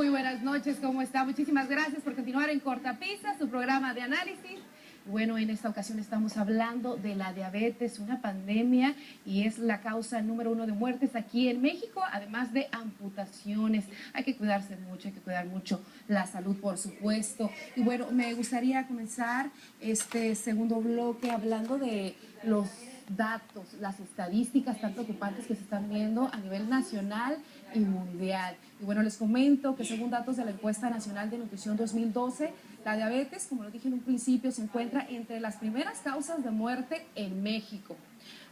Muy buenas noches, ¿cómo está? Muchísimas gracias por continuar en Cortapisa, su programa de análisis. Bueno, en esta ocasión estamos hablando de la diabetes, una pandemia, y es la causa número 1 de muertes aquí en México, además de amputaciones. Hay que cuidarse mucho, hay que cuidar mucho la salud, por supuesto. Y bueno, me gustaría comenzar este segundo bloque hablando de los datos, las estadísticas tan preocupantes que se están viendo a nivel nacional y mundial. Y bueno, les comento que según datos de la Encuesta Nacional de Nutrición 2012, la diabetes, como lo dije en un principio, se encuentra entre las primeras causas de muerte en México.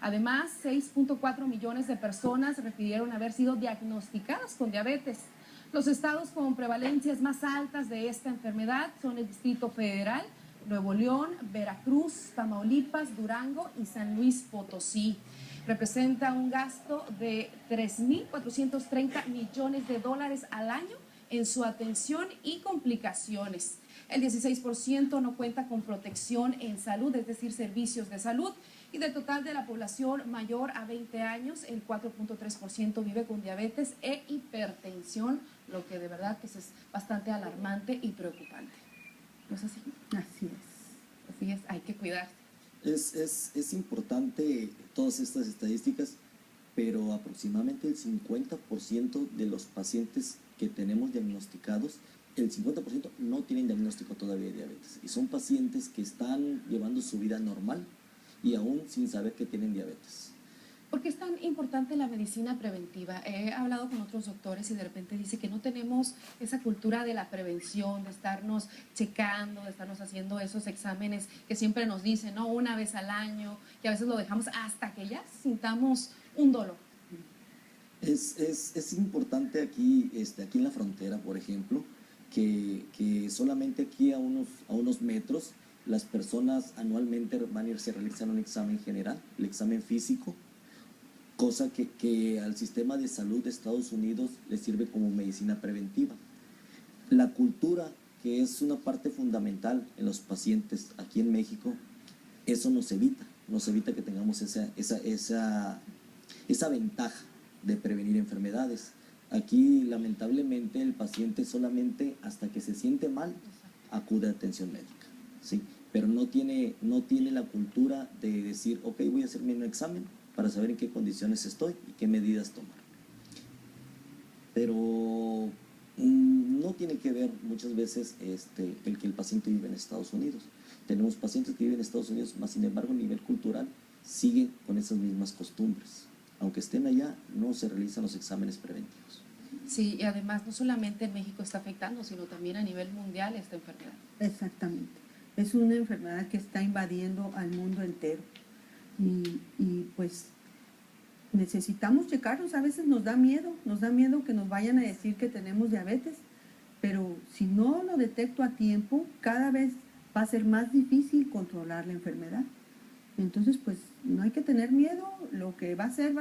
Además, 6.4 millones de personas refirieron haber sido diagnosticadas con diabetes. Los estados con prevalencias más altas de esta enfermedad son el Distrito Federal, Nuevo León, Veracruz, Tamaulipas, Durango y San Luis Potosí. Representa un gasto de 3.430 millones de dólares al año en su atención y complicaciones. El 16% no cuenta con protección en salud, es decir, servicios de salud. Y del total de la población mayor a 20 años, el 4.3% vive con diabetes e hipertensión, lo que de verdad pues es bastante alarmante y preocupante. ¿No es así? Así es. Así es, hay que cuidarse. Es importante todas estas estadísticas, pero aproximadamente el 50% de los pacientes que tenemos diagnosticados, el 50% no tienen diagnóstico todavía de diabetes. Y son pacientes que están llevando su vida normal y aún sin saber que tienen diabetes. ¿Por qué es tan importante la medicina preventiva? He hablado con otros doctores y de repente dice que no tenemos esa cultura de la prevención, de estarnos checando, de estarnos haciendo esos exámenes que siempre nos dicen, ¿no? Una vez al año, y a veces lo dejamos hasta que ya sintamos un dolor. Es importante aquí en la frontera, por ejemplo, que solamente aquí a unos metros las personas anualmente van a ir, se realizan un examen general, el examen físico, cosa que al sistema de salud de Estados Unidos le sirve como medicina preventiva. La cultura, que es una parte fundamental en los pacientes aquí en México, eso nos evita que tengamos esa ventaja de prevenir enfermedades. Aquí, lamentablemente, el paciente solamente hasta que se siente mal acude a atención médica, ¿sí? Pero no tiene la cultura de decir, ok, voy a hacerme un examen para saber en qué condiciones estoy y qué medidas tomar. Pero no tiene que ver muchas veces el que el paciente vive en Estados Unidos. Tenemos pacientes que viven en Estados Unidos, más sin embargo a nivel cultural siguen con esas mismas costumbres. Aunque estén allá, no se realizan los exámenes preventivos. Sí, y además no solamente en México está afectando, sino también a nivel mundial esta enfermedad. Exactamente. Es una enfermedad que está invadiendo al mundo entero. Y pues necesitamos checarnos. A veces nos da miedo que nos vayan a decir que tenemos diabetes, pero si no lo detecto a tiempo, cada vez va a ser más difícil controlar la enfermedad. Entonces pues no hay que tener miedo, lo que va a ser,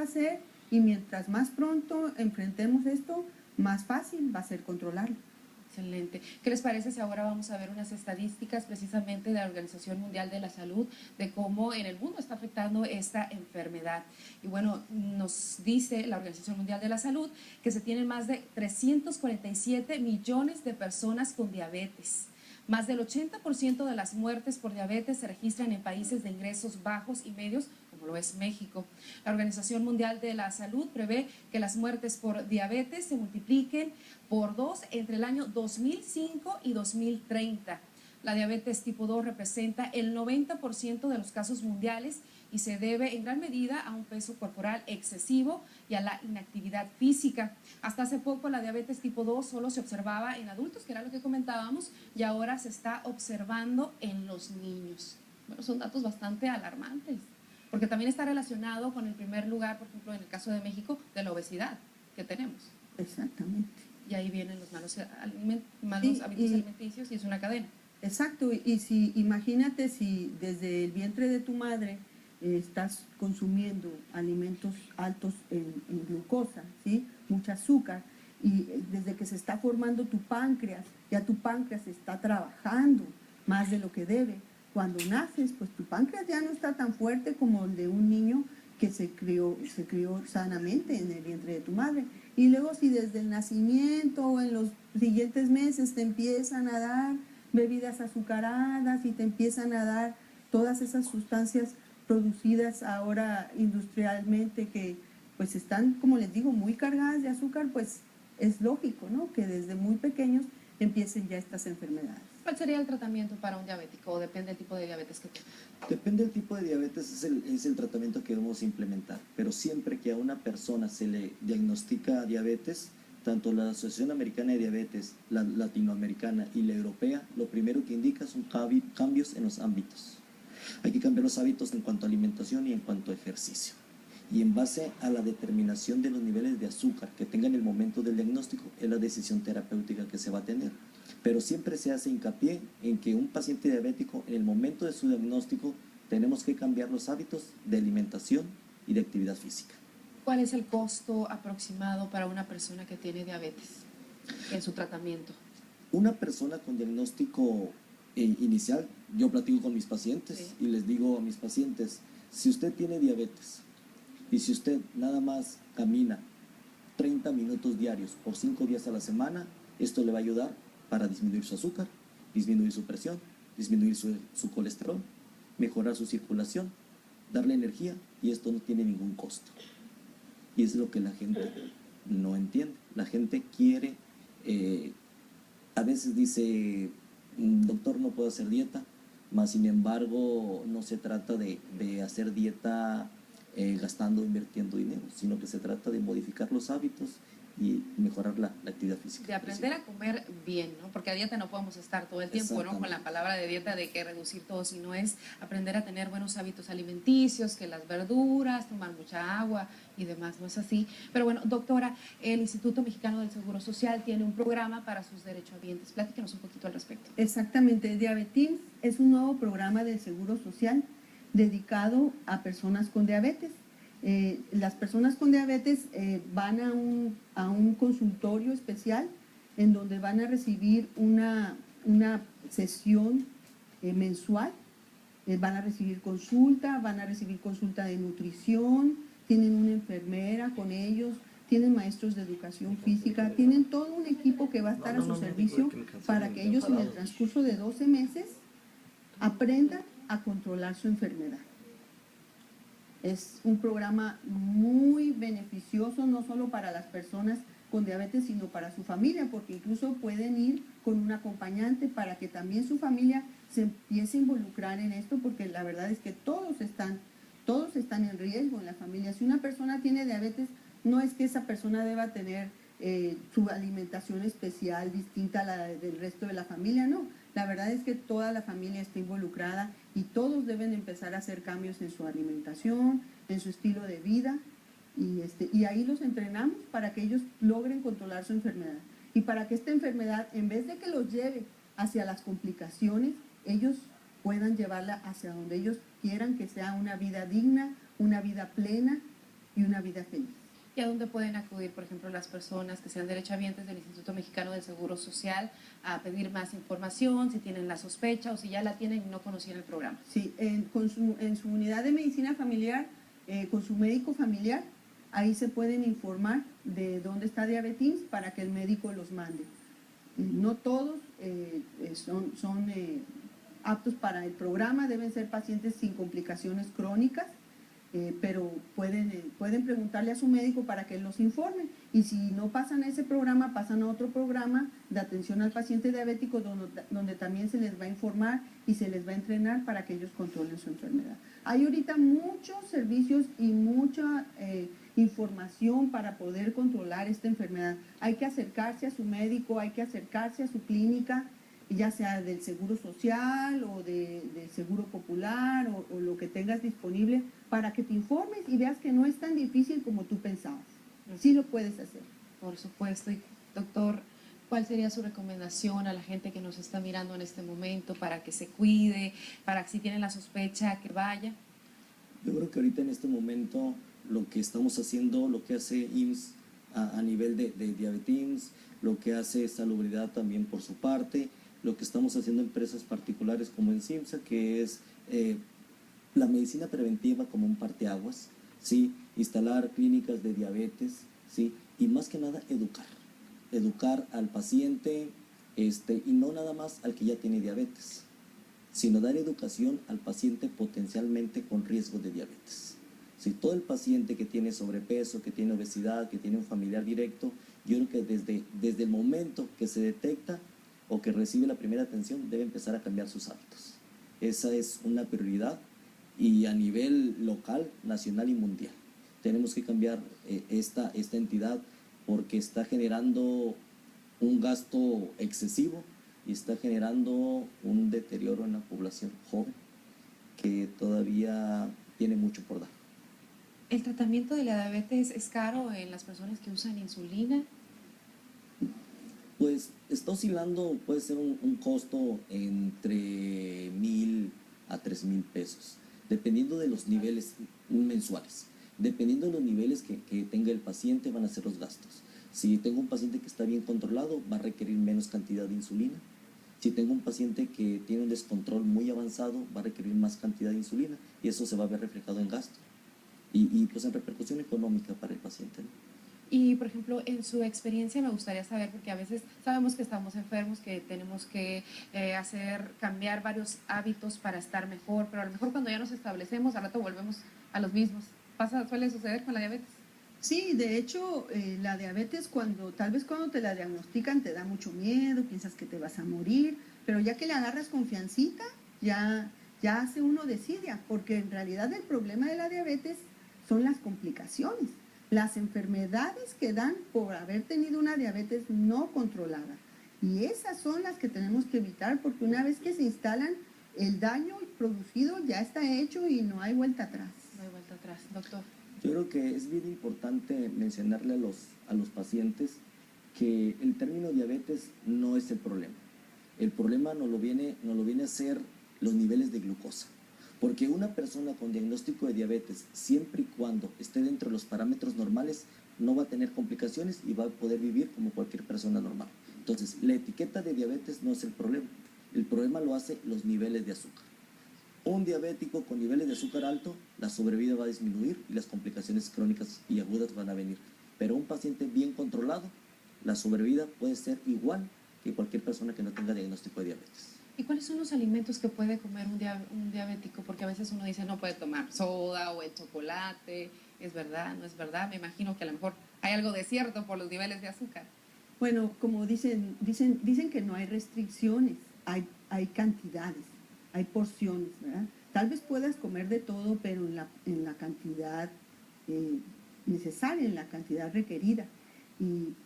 y mientras más pronto enfrentemos esto, más fácil va a ser controlarlo. Excelente. ¿Qué les parece si ahora vamos a ver unas estadísticas precisamente de la Organización Mundial de la Salud, de cómo en el mundo está afectando esta enfermedad? Y bueno, nos dice la Organización Mundial de la Salud que se tienen más de 347 millones de personas con diabetes. Más del 80% de las muertes por diabetes se registran en países de ingresos bajos y medios, como lo es México. La Organización Mundial de la Salud prevé que las muertes por diabetes se multipliquen por 2 entre el año 2005 y 2030. La diabetes tipo 2 representa el 90% de los casos mundiales y se debe en gran medida a un peso corporal excesivo y a la inactividad física. Hasta hace poco la diabetes tipo 2 solo se observaba en adultos, que era lo que comentábamos, y ahora se está observando en los niños. Bueno, son datos bastante alarmantes, porque también está relacionado con el primer lugar, por ejemplo, en el caso de México, de la obesidad que tenemos. Exactamente. Y ahí vienen los malos hábitos alimenticios y es una cadena. Exacto, y si imagínate si desde el vientre de tu madre estás consumiendo alimentos altos en glucosa, ¿sí? Mucho azúcar, y desde que se está formando tu páncreas, ya tu páncreas está trabajando más de lo que debe. Cuando naces, pues tu páncreas ya no está tan fuerte como el de un niño que se crió sanamente en el vientre de tu madre. Y luego si desde el nacimiento o en los siguientes meses te empiezan a dar bebidas azucaradas y te empiezan a dar todas esas sustancias producidas ahora industrialmente que pues están, como les digo, muy cargadas de azúcar, pues es lógico, ¿no?, que desde muy pequeños empiecen ya estas enfermedades. ¿Cuál sería el tratamiento para un diabético o depende del tipo de diabetes que tenga? Depende del tipo de diabetes, es el tratamiento que debemos implementar, pero siempre que a una persona se le diagnostica diabetes, tanto la Asociación Americana de Diabetes, la latinoamericana y la europea, lo primero que indica son cambios en los ámbitos. Hay que cambiar los hábitos en cuanto a alimentación y en cuanto a ejercicio. Y en base a la determinación de los niveles de azúcar que tenga en el momento del diagnóstico, es la decisión terapéutica que se va a tener. Pero siempre se hace hincapié en que un paciente diabético, en el momento de su diagnóstico, tenemos que cambiar los hábitos de alimentación y de actividad física. ¿Cuál es el costo aproximado para una persona que tiene diabetes en su tratamiento? Una persona con diagnóstico inicial, yo platico con mis pacientes Sí. y les digo a mis pacientes, si usted tiene diabetes y si usted nada más camina 30 minutos diarios por 5 días a la semana, esto le va a ayudar para disminuir su azúcar, disminuir su presión, disminuir su colesterol, mejorar su circulación, darle energía, y esto no tiene ningún costo. Y es lo que la gente no entiende. La gente quiere, a veces dice, doctor, no puedo hacer dieta, mas sin embargo no se trata de hacer dieta gastando, invirtiendo dinero, sino que se trata de modificar los hábitos y mejorar la actividad física. De aprender a comer bien, ¿no? Porque a dieta no podemos estar todo el tiempo, ¿no? Con la palabra de dieta de que reducir todo, sino es aprender a tener buenos hábitos alimenticios, que las verduras, tomar mucha agua y demás, ¿no es así? Pero bueno, doctora, el Instituto Mexicano del Seguro Social tiene un programa para sus derechohabientes. Platíquenos un poquito al respecto. Exactamente, Diabetes es un nuevo programa del Seguro Social dedicado a personas con diabetes. Las personas con diabetes van a un consultorio especial en donde van a recibir una sesión mensual, van a recibir consulta de nutrición, tienen una enfermera con ellos, tienen maestros de educación física, tienen todo un equipo que va a estar a su servicio para que ellos en el transcurso de 12 meses aprendan a controlar su enfermedad. Es un programa muy beneficioso, no solo para las personas con diabetes, sino para su familia, porque incluso pueden ir con un acompañante para que también su familia se empiece a involucrar en esto, porque la verdad es que todos están en riesgo en la familia. Si una persona tiene diabetes, no es que esa persona deba tener su alimentación especial distinta a la del resto de la familia, no. La verdad es que toda la familia está involucrada y todos deben empezar a hacer cambios en su alimentación, en su estilo de vida, y ahí los entrenamos para que ellos logren controlar su enfermedad y para que esta enfermedad, en vez de que los lleve hacia las complicaciones, ellos puedan llevarla hacia donde ellos quieran, que sea una vida digna, una vida plena y una vida feliz. ¿Y a dónde pueden acudir, por ejemplo, las personas que sean derechohabientes del Instituto Mexicano del Seguro Social a pedir más información, si tienen la sospecha o si ya la tienen y no conocían el programa? Sí, en su unidad de medicina familiar, con su médico familiar, ahí se pueden informar de dónde está Diabetes para que el médico los mande. No todos son aptos para el programa, deben ser pacientes sin complicaciones crónicas, pero pueden preguntarle a su médico para que él los informe, y si no pasan a ese programa, pasan a otro programa de atención al paciente diabético donde también se les va a informar y se les va a entrenar para que ellos controlen su enfermedad. Hay ahorita muchos servicios y mucha información para poder controlar esta enfermedad. Hay que acercarse a su médico, hay que acercarse a su clínica, ya sea del Seguro Social o del Seguro Popular o lo que tengas disponible, para que te informes y veas que no es tan difícil como tú pensabas. Sí lo puedes hacer. Por supuesto. Y doctor, ¿cuál sería su recomendación a la gente que nos está mirando en este momento para que se cuide, para que si tienen la sospecha que vaya? Yo creo que ahorita en este momento lo que estamos haciendo, lo que hace IMSS a nivel de diabetes, lo que hace Salubridad también por su parte, lo que estamos haciendo empresas particulares como en CIMSA, que es la medicina preventiva como un parteaguas, ¿sí? Instalar clínicas de diabetes, ¿sí? y más que nada educar al paciente, y no nada más al que ya tiene diabetes, sino dar educación al paciente potencialmente con riesgo de diabetes. Si todo el paciente que tiene sobrepeso, que tiene obesidad, que tiene un familiar directo, yo creo que desde el momento que se detecta o que recibe la primera atención, debe empezar a cambiar sus hábitos. Esa es una prioridad, y a nivel local, nacional y mundial. Tenemos que cambiar esta entidad, porque está generando un gasto excesivo y está generando un deterioro en la población joven que todavía tiene mucho por dar. ¿El tratamiento de la diabetes es caro en las personas que usan insulina? Pues está oscilando, puede ser un costo entre 1,000 a 3,000 pesos, dependiendo de los niveles mensuales. Dependiendo de los niveles que tenga el paciente, van a ser los gastos. Si tengo un paciente que está bien controlado, va a requerir menos cantidad de insulina. Si tengo un paciente que tiene un descontrol muy avanzado, va a requerir más cantidad de insulina, y eso se va a ver reflejado en gasto y pues en repercusión económica para el paciente, ¿no? Y, por ejemplo, en su experiencia me gustaría saber, porque a veces sabemos que estamos enfermos, que tenemos que cambiar varios hábitos para estar mejor, pero a lo mejor cuando ya nos establecemos, al rato volvemos a los mismos. ¿Suele suceder con la diabetes? Sí, de hecho, la diabetes tal vez cuando te la diagnostican te da mucho miedo, piensas que te vas a morir, pero ya que le agarras confiancita, ya hace uno desidia, porque en realidad el problema de la diabetes son las complicaciones, las enfermedades que dan por haber tenido una diabetes no controlada. Y esas son las que tenemos que evitar, porque una vez que se instalan, el daño producido ya está hecho y no hay vuelta atrás. No hay vuelta atrás, doctor. Yo creo que es bien importante mencionarle a los pacientes que el término diabetes no es el problema. El problema nos lo viene a ser los niveles de glucosa. Porque una persona con diagnóstico de diabetes, siempre y cuando esté dentro de los parámetros normales, no va a tener complicaciones y va a poder vivir como cualquier persona normal. Entonces, la etiqueta de diabetes no es el problema. El problema lo hace los niveles de azúcar. Un diabético con niveles de azúcar alto, la sobrevida va a disminuir y las complicaciones crónicas y agudas van a venir. Pero un paciente bien controlado, la sobrevida puede ser igual que cualquier persona que no tenga diagnóstico de diabetes. ¿Y cuáles son los alimentos que puede comer un diabético? Porque a veces uno dice no puede tomar soda o el chocolate. ¿Es verdad? ¿No es verdad? Me imagino que a lo mejor hay algo de cierto por los niveles de azúcar. Bueno, como dicen que no hay restricciones, hay cantidades, hay porciones, ¿verdad? Tal vez puedas comer de todo, pero en la cantidad necesaria, en la cantidad requerida.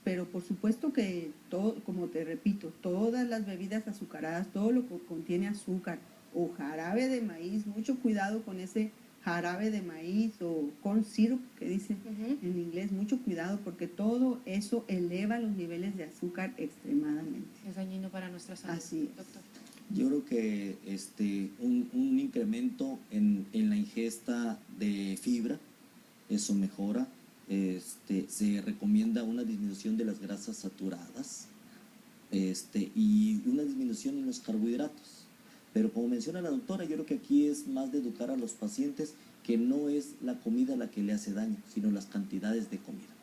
Pero por supuesto que todo, como te repito, todas las bebidas azucaradas, todo lo que contiene azúcar o jarabe de maíz, mucho cuidado con ese jarabe de maíz o corn syrup que dicen en inglés, mucho cuidado porque todo eso eleva los niveles de azúcar extremadamente. Es dañino para nuestra salud. Así es. Doctor. Yo creo que un incremento en la ingesta de fibra, eso mejora. Se recomienda una disminución de las grasas saturadas y una disminución en los carbohidratos. Pero como menciona la doctora, yo creo que aquí es más de educar a los pacientes que no es la comida la que le hace daño, sino las cantidades de comida.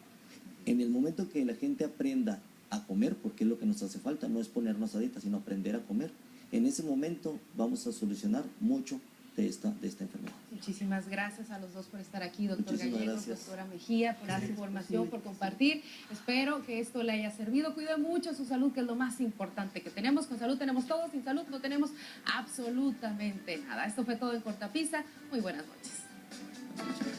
En el momento que la gente aprenda a comer, porque es lo que nos hace falta, no es ponernos a dieta, sino aprender a comer, en ese momento vamos a solucionar mucho de esta enfermedad. Muchísimas gracias a los dos por estar aquí, doctor Muchísimas Gallegos, gracias. doctora Mejía, por esta información, Sí. por compartir. Espero que esto le haya servido. Cuide mucho su salud, que es lo más importante que tenemos. Con salud tenemos todo, sin salud no tenemos absolutamente nada. Esto fue todo en Cortapisa. Muy buenas noches.